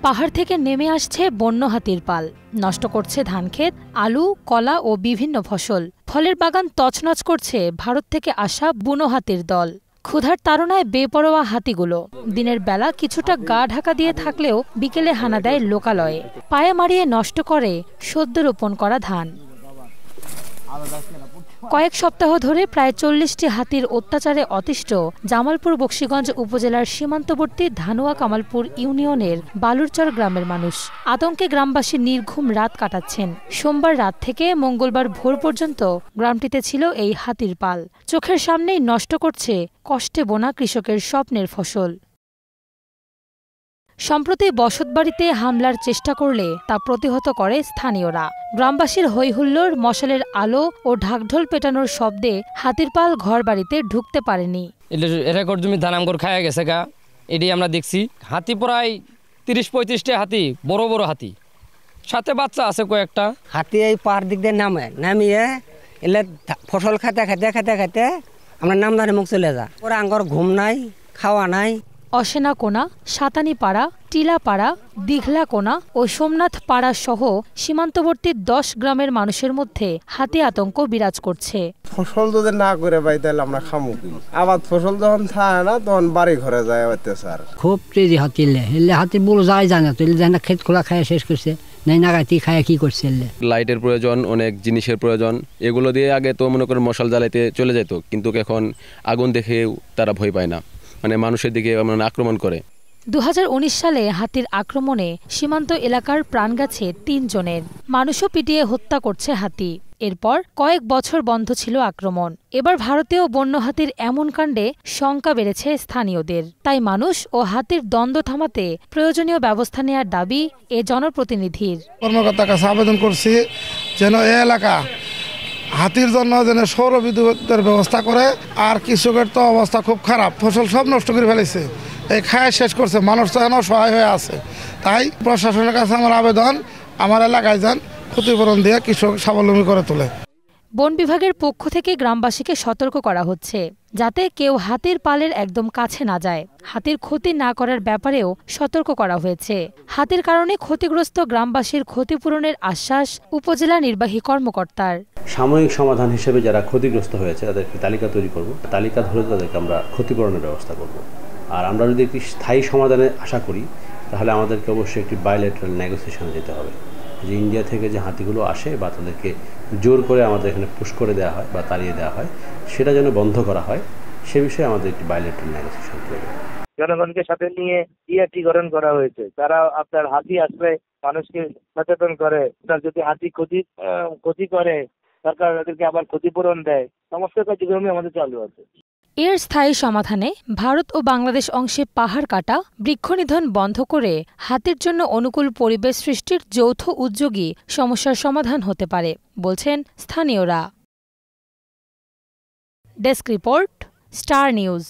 পাহাড় থেকে নেমে আসছে বন্য হাতির পাল, নষ্ট করছে ধানক্ষেত, আলু, কলা ও বিভিন্ন ফসল। ফলের বাগান তছনছ করছে ভারত থেকে আসা বুনো হাতির দল। ক্ষুধার তাড়নায় বেপরোয়া হাতিগুলো দিনের বেলা কিছুটা গা ঢাকা দিয়ে থাকলেও বিকেলে হানা দেয় লোকালয়ে, পায়ে মারিয়ে নষ্ট করে সদ্য রোপণ করা ধান। কয়েক সপ্তাহ ধরে প্রায় ৪০টি হাতির অত্যাচারে অতিষ্ঠ জামালপুর বকশীগঞ্জ উপজেলার সীমান্তবর্তী ধানুয়া কামালপুর ইউনিয়নের বালুরচর গ্রামের মানুষ আতঙ্কে গ্রামবাসী নির্ঘুম রাত কাটাচ্ছেন। সোমবার রাত থেকে মঙ্গলবার ভোর পর্যন্ত গ্রামটিতে ছিল এই হাতির পাল। চোখের সামনেই নষ্ট করছে কষ্টে বোনা কৃষকের স্বপ্নের ফসল। সম্প্রতি বসতবাড়িতে হামলার চেষ্টা করলে তা প্রতিহত করে স্থানীয়রা। গ্রামবাসীর হৈহুল্লোড়, মশালের আলো ও ঢাকঢোল পেটানোর শব্দে হাতির পাল ঘরবাড়িতে ঢুকতে পারেনি। রেকর্ড জমি ধান আমগর খায়া গেছে গা, এটি আমরা দেখছি। হাতি প্রায় ৩০-৩৫টা হাতি, বড় বড় হাতি, সাথে বাচ্চা আছে কয়েকটা। হাতি এই পাহাড় দিক দিয়ে নামিয়ে এলে ফসল খেতে খেতে খেতে খেতে আমরা নামদারে মুখ চলে যা। ওরা আঙ্গর ঘুম নাই, খাওয়া নাই। অসেনাকোনা, সাতানিপাড়া, টিলাপাড়া, দিঘলাকোনা ও সোমনাথ পাড়া সহ সীমান্তবর্তী ১০ গ্রামের মানুষের মধ্যে হাতি আতঙ্ক বিরাজ করছে। ফসল যদি না করে পাই তাহলে আমরা খামু কি? আবার ফসল যখন থাকে না তখন বাড়ি ঘরে যায় অত্যাচার। খুব তেজি হাতি এলে হাতির বড় যায় জানা তো যায় না, ক্ষেত খোলা খায় শেষ করছে, নাই নাগাতি খায় কি করছে। লাইটের প্রয়োজন, অনেক জিনিসের প্রয়োজন, এগুলো দিয়ে আগে তো মনে করেন মশাল জ্বালাইতে চলে যেত, কিন্তু এখন আগুন দেখেও তারা ভয় পায় না, মানে মানুষের দিকে আক্রমণ করে। ২০১৯ সালে হাতির আক্রমণে সীমান্ত এলাকার প্রাণ গেছে ৩ জনের। মানুষও পিটিয়ে হত্যা করছে হাতি। এরপর কয়েক বছর বন্ধ ছিল আক্রমণ। এবার ভারতেও বন্য হাতির এমন কাণ্ডে শঙ্কা বেড়েছে স্থানীয়দের। তাই মানুষ ও হাতির দ্বন্দ্ব থামাতে প্রয়োজনীয় ব্যবস্থা নেওয়ার দাবি এ জনপ্রতিনিধির। কর্মকর্তার কাছে আবেদন করছি যেন এ এলাকা হাতির জন্য যেন সৌর বিদ্যুতের ব্যবস্থা করে। আর কৃষকের তো অবস্থা খুব খারাপ, ফসল সব নষ্ট করে ফেলেছে, এই খায় শেষ করছে, মানুষ তো এখনো সহায় হয়ে আছে। তাই প্রশাসনের কাছে আমার আবেদন, আমার এলাকায় যান ক্ষতিপূরণ দিয়ে কৃষক স্বাবলম্বী করে তোলে। বন বিভাগের পক্ষ থেকে গ্রামবাসীকে সতর্ক করা হচ্ছে যাতে কেউ হাতির পালের একদম কাছে না যায়। হাতির ক্ষতি না করার ব্যাপারেও সতর্ক করা হয়েছে। হাতির কারণে ক্ষতিগ্রস্ত গ্রামবাসীর ক্ষতিপূরণের আশ্বাস উপজেলা নির্বাহী কর্মকর্তার। সাময়িক সমাধান হিসেবে যারা ক্ষতিগ্রস্ত হয়েছে তাদেরকে তালিকা তৈরি করব, তালিকা ধরে তাদেরকে আমরা ক্ষতিপূরণের ব্যবস্থা করব। আর আমরা যদি একটি স্থায়ী সমাধানে আশা করি তাহলে আমাদেরকে অবশ্যই একটি বায়োলেটারাল নেগোসিয়েশনে যেতে হবে, যে ইন্ডিয়া থেকে যে হাতিগুলো আসে বা তাদেরকে জোর করে আমাদের এখানে পুশ করে দেওয়া হয় বা তাড়িয়ে দেওয়া হয়, সেটা যেন বন্ধ করা হয়, সে বিষয়ে আমাদের একটি বায়োলেটারাল নেগোসিয়েশন প্রয়োজন। জনগণকে সাথে নিয়ে ইয়াটিকরণ করা হয়েছে। তারা আপনার হাতি আসলে মানুষকে সচেতন করে, তার যদি হাতি ক্ষতি করে সরকার তাদেরকে আবার ক্ষতিপূরণ দেয়। সমস্ত কার্যক্রমই আমাদের চালু আছে। এর স্থায়ী সমাধানে ভারত ও বাংলাদেশ অংশে পাহাড় কাটা, বৃক্ষনিধন বন্ধ করে হাতির জন্য অনুকূল পরিবেশ সৃষ্টির যৌথ উদ্যোগই সমস্যার সমাধান হতে পারে বলছেন স্থানীয়রা। Desk report, star news.